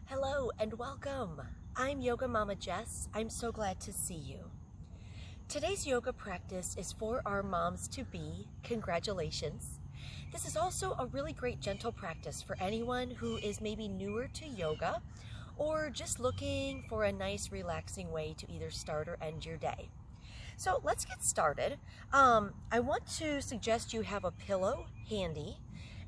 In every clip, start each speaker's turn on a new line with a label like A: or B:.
A: Hello and welcome. I'm Yoga Mama Jess. I'm so glad to see you. Today's yoga practice is for our moms-to-be. Congratulations. This is also a really great gentle practice for anyone who is maybe newer to yoga or just looking for a nice relaxing way to either start or end your day. So let's get started. I want to suggest you have a pillow handy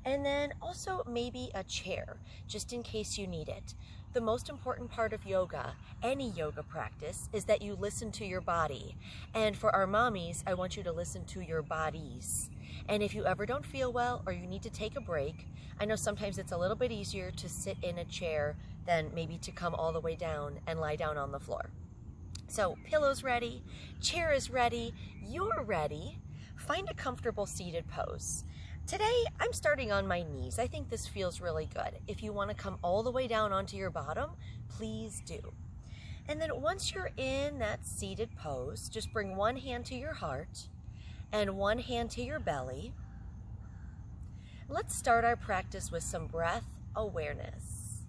A: and then also maybe a chair, just in case you need it. The most important part of yoga, any yoga practice, is that you listen to your body. And for our mommies, I want you to listen to your bodies. And if you ever don't feel well or you need to take a break, I know sometimes it's a little bit easier to sit in a chair than maybe to come all the way down and lie down on the floor. So pillow's ready, chair is ready, you're ready. Find a comfortable seated pose. Today, I'm starting on my knees. I think this feels really good. If you want to come all the way down onto your bottom, please do. And then once you're in that seated pose, just bring one hand to your heart and one hand to your belly. Let's start our practice with some breath awareness.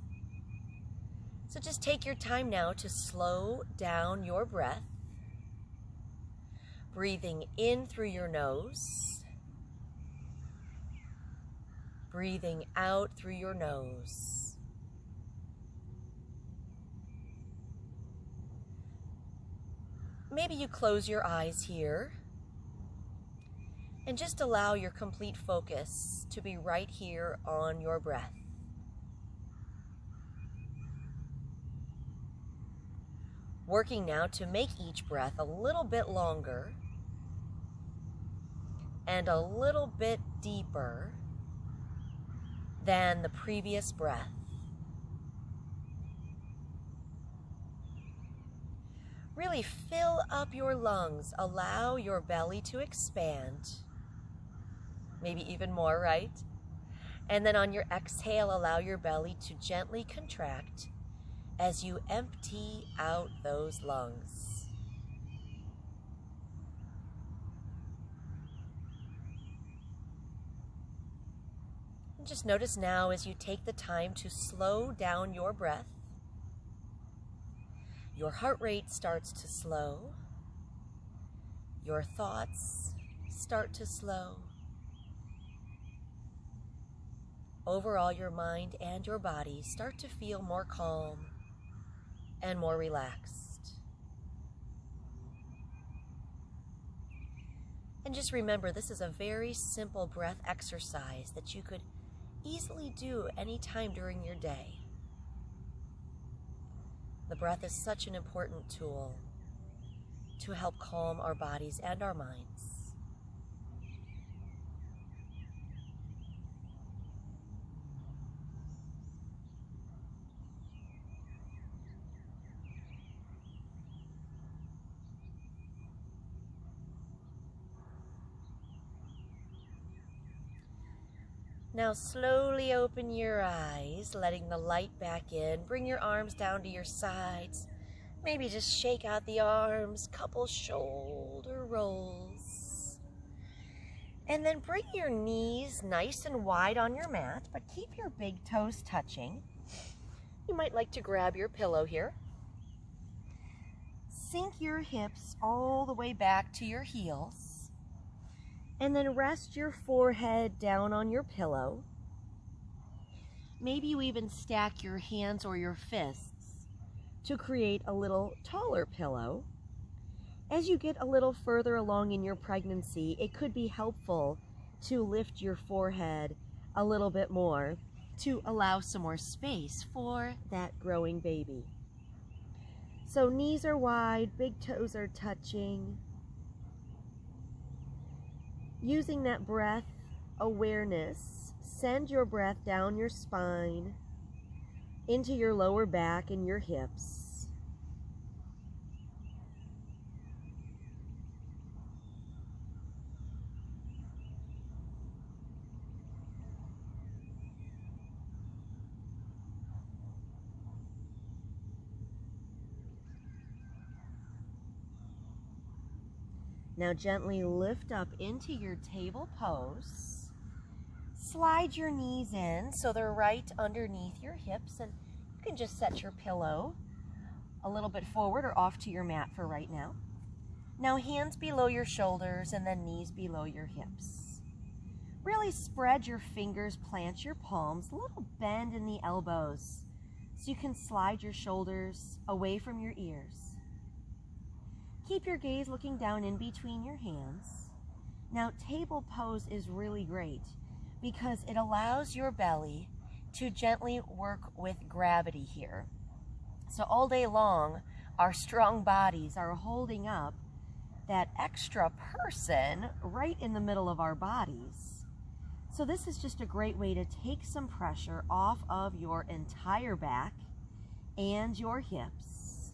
A: So just take your time now to slow down your breath, breathing in through your nose, breathing out through your nose. Maybe you close your eyes here and just allow your complete focus to be right here on your breath. Working now to make each breath a little bit longer and a little bit deeper than the previous breath. Really fill up your lungs. Allow your belly to expand. Maybe even more, right? And then on your exhale, allow your belly to gently contract as you empty out those lungs. Just notice now as you take the time to slow down your breath, your heart rate starts to slow, your thoughts start to slow. Overall, your mind and your body start to feel more calm and more relaxed. And just remember, this is a very simple breath exercise that you could easily do anytime during your day. The breath is such an important tool to help calm our bodies and our minds. Now slowly open your eyes, letting the light back in. Bring your arms down to your sides. Maybe just shake out the arms, couple shoulder rolls. And then bring your knees nice and wide on your mat, but keep your big toes touching. You might like to grab your pillow here. Sink your hips all the way back to your heels. And then rest your forehead down on your pillow. Maybe you even stack your hands or your fists to create a little taller pillow. As you get a little further along in your pregnancy, it could be helpful to lift your forehead a little bit more to allow some more space for that growing baby. So knees are wide, big toes are touching. Using that breath awareness, send your breath down your spine, into your lower back and your hips. Now gently lift up into your table pose. Slide your knees in so they're right underneath your hips and can just set your pillow a little bit forward or off to your mat for right now. Now hands below your shoulders and then knees below your hips. Really spread your fingers, plant your palms, a little bend in the elbows so you can slide your shoulders away from your ears. Keep your gaze looking down in between your hands. Now table pose is really great because it allows your belly to gently work with gravity here. So all day long, our strong bodies are holding up that extra person right in the middle of our bodies. So this is just a great way to take some pressure off of your entire back and your hips.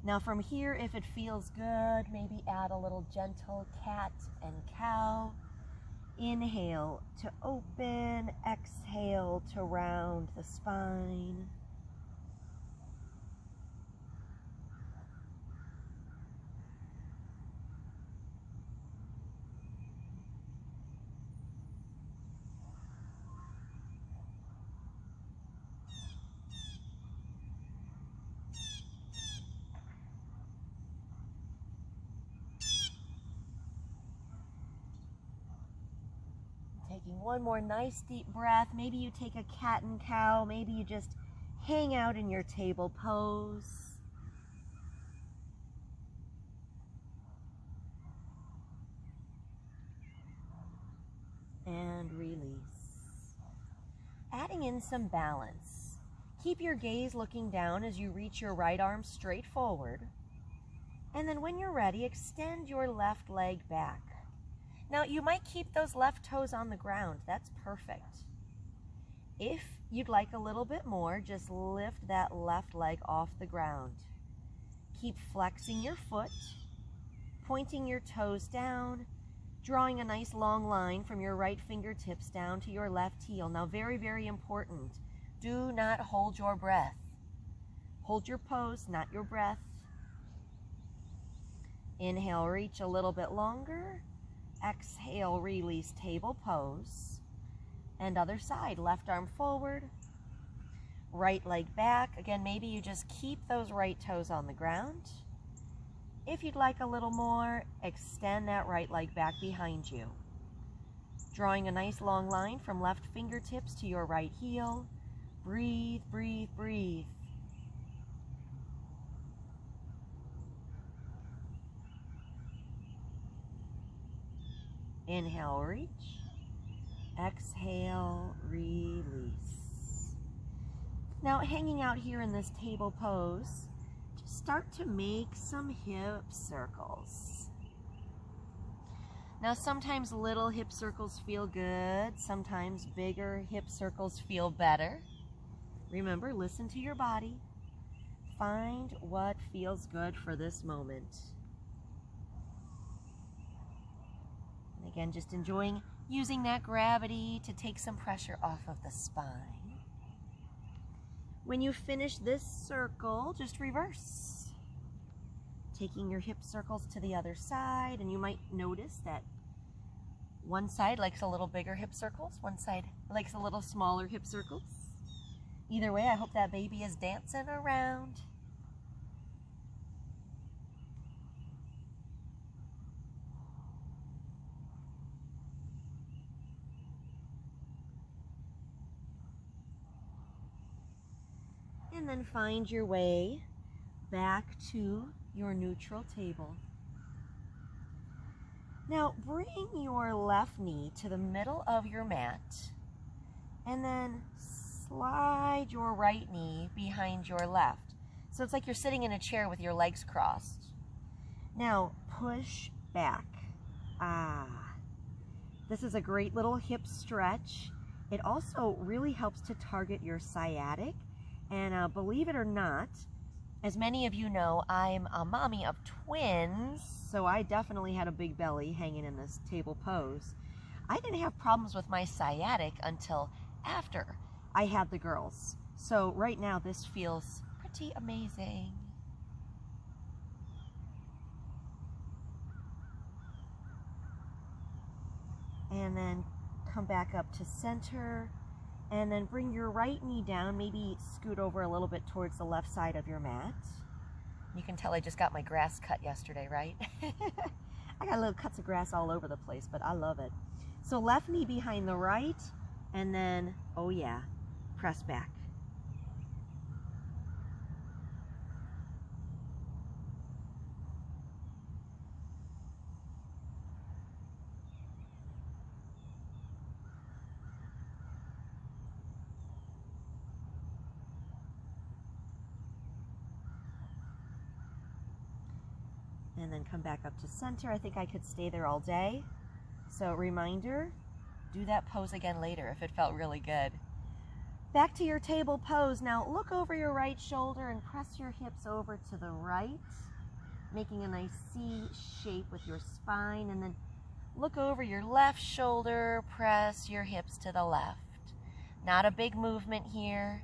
A: Now from here, if it feels good, maybe add a little gentle cat and cow. Inhale to open, exhale to round the spine. Taking one more nice deep breath. Maybe you take a cat and cow. Maybe you just hang out in your table pose. And release. Adding in some balance. Keep your gaze looking down as you reach your right arm straight forward. And then when you're ready, extend your left leg back. Now, you might keep those left toes on the ground. That's perfect. If you'd like a little bit more, just lift that left leg off the ground. Keep flexing your foot, pointing your toes down, drawing a nice long line from your right fingertips down to your left heel. Now, very, very important. Do not hold your breath. Hold your pose, not your breath. Inhale, reach a little bit longer. Exhale, release, table pose. And other side, left arm forward, right leg back. Again, maybe you just keep those right toes on the ground. If you'd like a little more, extend that right leg back behind you. Drawing a nice long line from left fingertips to your right heel. Breathe, breathe, breathe. Inhale, reach. Exhale, release. Now, hanging out here in this table pose, just start to make some hip circles. Now, sometimes little hip circles feel good. Sometimes bigger hip circles feel better. Remember, listen to your body. Find what feels good for this moment. Again, just enjoying using that gravity to take some pressure off of the spine. When you finish this circle, just reverse. Taking your hip circles to the other side, and you might notice that one side likes a little bigger hip circles, one side likes a little smaller hip circles. Either way, I hope that baby is dancing around. And then find your way back to your neutral table. Now bring your left knee to the middle of your mat and then slide your right knee behind your left. So it's like you're sitting in a chair with your legs crossed. Now push back. This is a great little hip stretch. It also really helps to target your sciatic. And believe it or not, as many of you know, I'm a mommy of twins, so I definitely had a big belly hanging in this table pose. I didn't have problems with my sciatic until after I had the girls. So right now this feels pretty amazing. And then come back up to center. And then bring your right knee down, maybe scoot over a little bit towards the left side of your mat. You can tell I just got my grass cut yesterday, right? I got little cuts of grass all over the place, but I love it. So left knee behind the right, and then, oh yeah, press back. And then come back up to center. I think I could stay there all day. So reminder, do that pose again later if it felt really good. Back to your table pose. Now look over your right shoulder and press your hips over to the right, making a nice C shape with your spine. And then look over your left shoulder, press your hips to the left. Not a big movement here.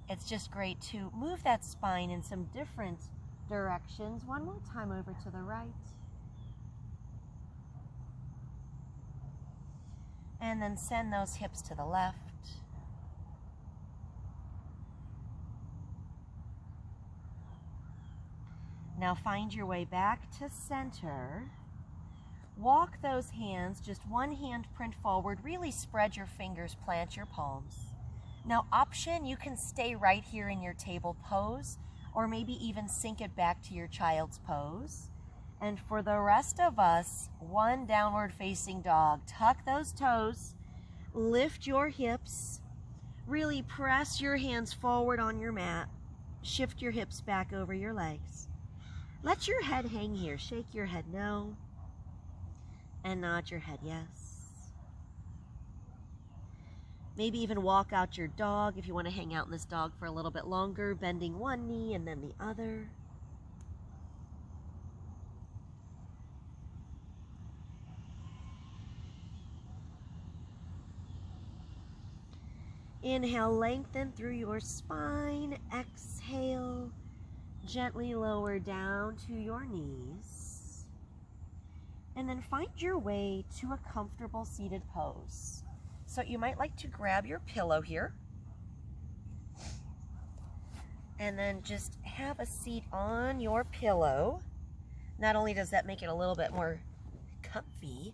A: It's just great to move that spine in some different directions. One more time over to the right. And then send those hips to the left. Now find your way back to center. Walk those hands, just one hand print forward. Really spread your fingers, plant your palms. Now option, you can stay right here in your table pose, or maybe even sink it back to your child's pose. And for the rest of us, one downward facing dog. Tuck those toes, lift your hips, really press your hands forward on your mat, shift your hips back over your legs. Let your head hang here. Shake your head no, and nod your head yes. Maybe even walk out your dog if you want to hang out in this dog for a little bit longer, bending one knee and then the other. Inhale, lengthen through your spine. Exhale, gently lower down to your knees. And then find your way to a comfortable seated pose. So you might like to grab your pillow here and then just have a seat on your pillow. Not only does that make it a little bit more comfy,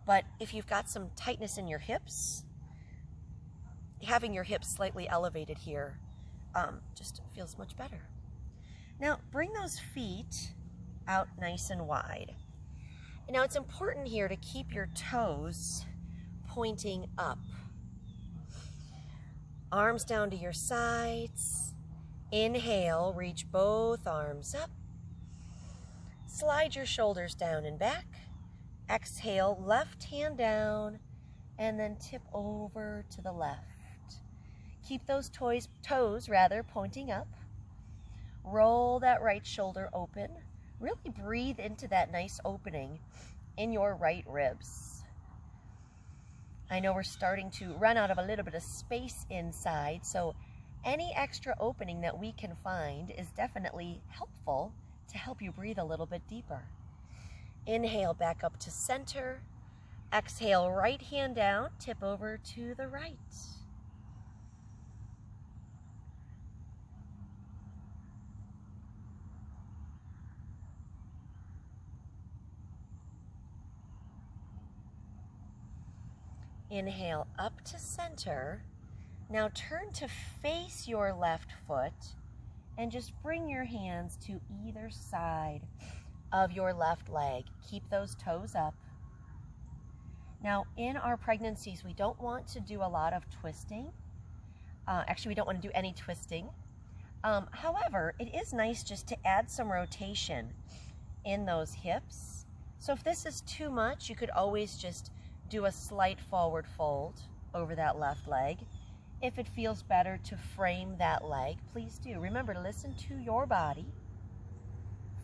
A: but if you've got some tightness in your hips, having your hips slightly elevated here just feels much better. Now bring those feet out nice and wide. Now it's important here to keep your toes pointing up. Arms down to your sides. Inhale, reach both arms up. Slide your shoulders down and back. Exhale, left hand down, and then tip over to the left. Keep those toes pointing up. Roll that right shoulder open. Really breathe into that nice opening in your right ribs. I know we're starting to run out of a little bit of space inside, so any extra opening that we can find is definitely helpful to help you breathe a little bit deeper. Inhale, back up to center. Exhale, right hand down, tip over to the right. Inhale up to center. Now turn to face your left foot and just bring your hands to either side of your left leg. Keep those toes up. Now in our pregnancies, we don't want to do a lot of twisting. Actually, we don't want to do any twisting. However, it is nice just to add some rotation in those hips. So if this is too much, you could always just do a slight forward fold over that left leg. If it feels better to frame that leg, please do. Remember to listen to your body.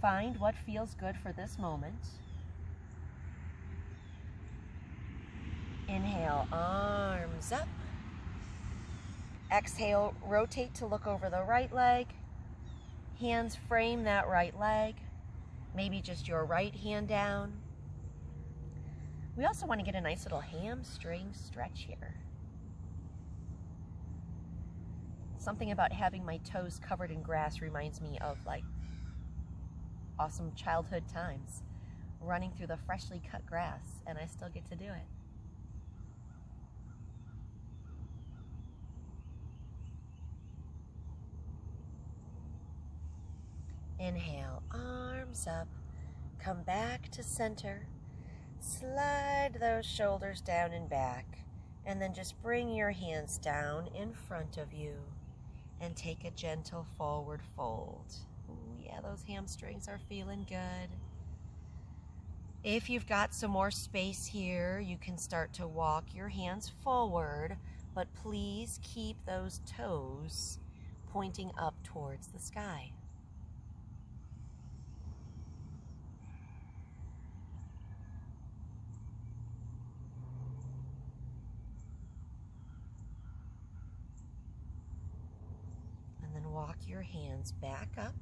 A: Find what feels good for this moment. Inhale, arms up. Exhale, rotate to look over the right leg. Hands frame that right leg. Maybe just your right hand down. We also want to get a nice little hamstring stretch here. Something about having my toes covered in grass reminds me of like awesome childhood times, running through the freshly cut grass, and I still get to do it. Inhale, arms up, come back to center, slide those shoulders down and back, and then just bring your hands down in front of you and take a gentle forward fold. Ooh, yeah, those hamstrings are feeling good. If you've got some more space here, you can start to walk your hands forward, but please keep those toes pointing up towards the sky. And then walk your hands back up.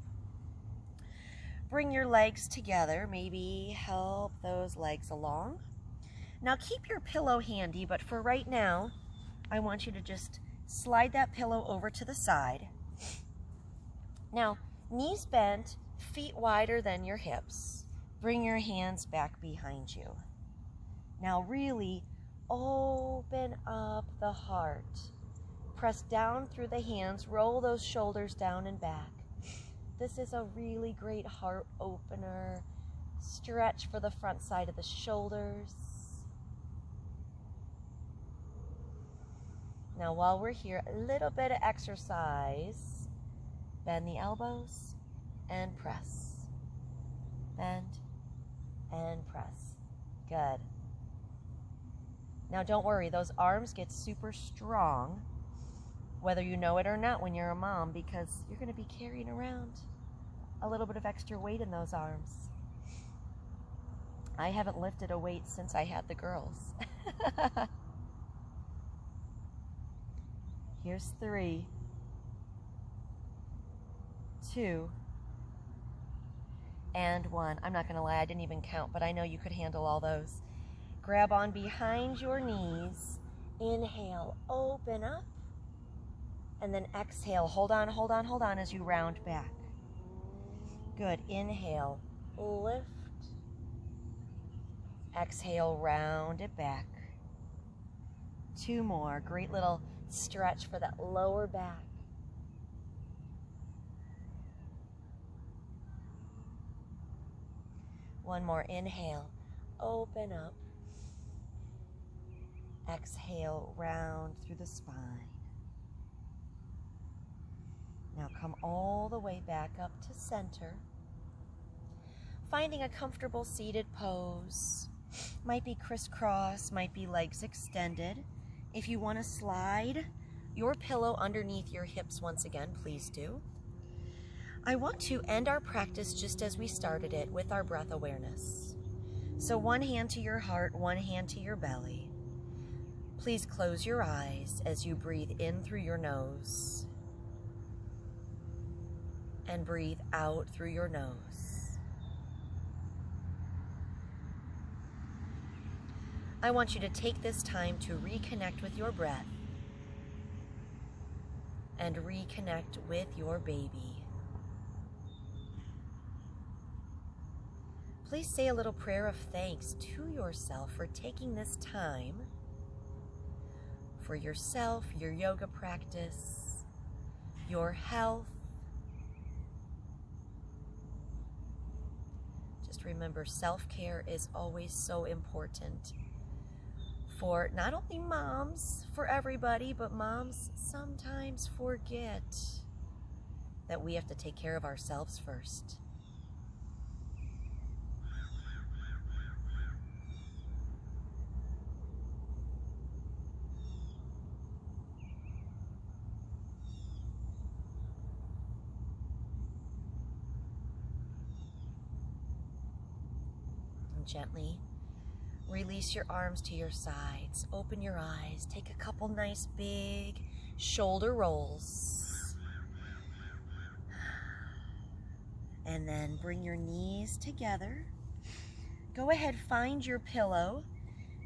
A: Bring your legs together, maybe help those legs along. Now keep your pillow handy, but for right now, I want you to just slide that pillow over to the side. Now, knees bent, feet wider than your hips. Bring your hands back behind you. Now really open up the heart. Press down through the hands, roll those shoulders down and back. This is a really great heart opener. Stretch for the front side of the shoulders. Now while we're here, a little bit of exercise. Bend the elbows and press. Bend and press. Good. Now don't worry, those arms get super strong, whether you know it or not when you're a mom, because you're going to be carrying around a little bit of extra weight in those arms. I haven't lifted a weight since I had the girls. Here's 3, 2, and 1. I'm not going to lie, I didn't even count, but I know you could handle all those. Grab on behind your knees. Inhale, open up. And then exhale, hold on, hold on, hold on as you round back. Good. Inhale, lift. Exhale, round it back. 2 more. Great little stretch for that lower back. One more. Inhale, open up. Exhale, round through the spine. Now come all the way back up to center. Finding a comfortable seated pose. Might be crisscross, might be legs extended. If you want to slide your pillow underneath your hips once again, please do. I want to end our practice just as we started it, with our breath awareness. So one hand to your heart, one hand to your belly. Please close your eyes as you breathe in through your nose and breathe out through your nose. I want you to take this time to reconnect with your breath and reconnect with your baby. Please say a little prayer of thanks to yourself for taking this time for yourself, your yoga practice, your health. Just remember, self-care is always so important for not only moms, for everybody, but moms sometimes forget that we have to take care of ourselves first. Gently release your arms to your sides. Open your eyes. Take a couple nice big shoulder rolls. And then bring your knees together. Go ahead, find your pillow.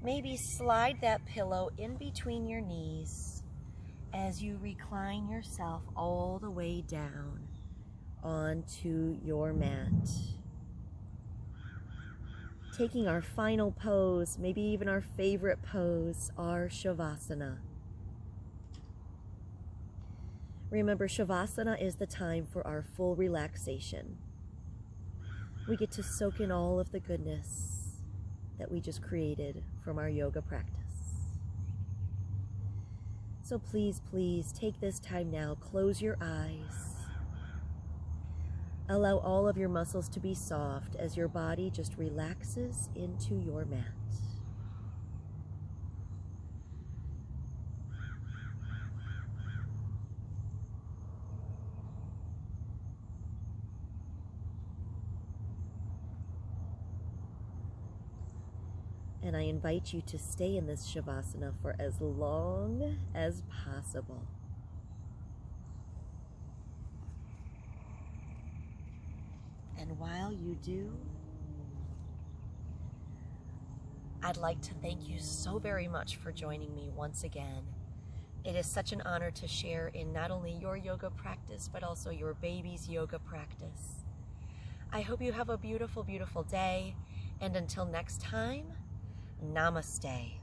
A: Maybe slide that pillow in between your knees as you recline yourself all the way down onto your mat. Taking our final pose, maybe even our favorite pose, our Shavasana. Remember, Shavasana is the time for our full relaxation. We get to soak in all of the goodness that we just created from our yoga practice. So please, please take this time now, close your eyes. Allow all of your muscles to be soft as your body just relaxes into your mat. And I invite you to stay in this Shavasana for as long as possible. And while you do, I'd like to thank you so very much for joining me once again. It is such an honor to share in not only your yoga practice, but also your baby's yoga practice. I hope you have a beautiful, beautiful day. And until next time, Namaste.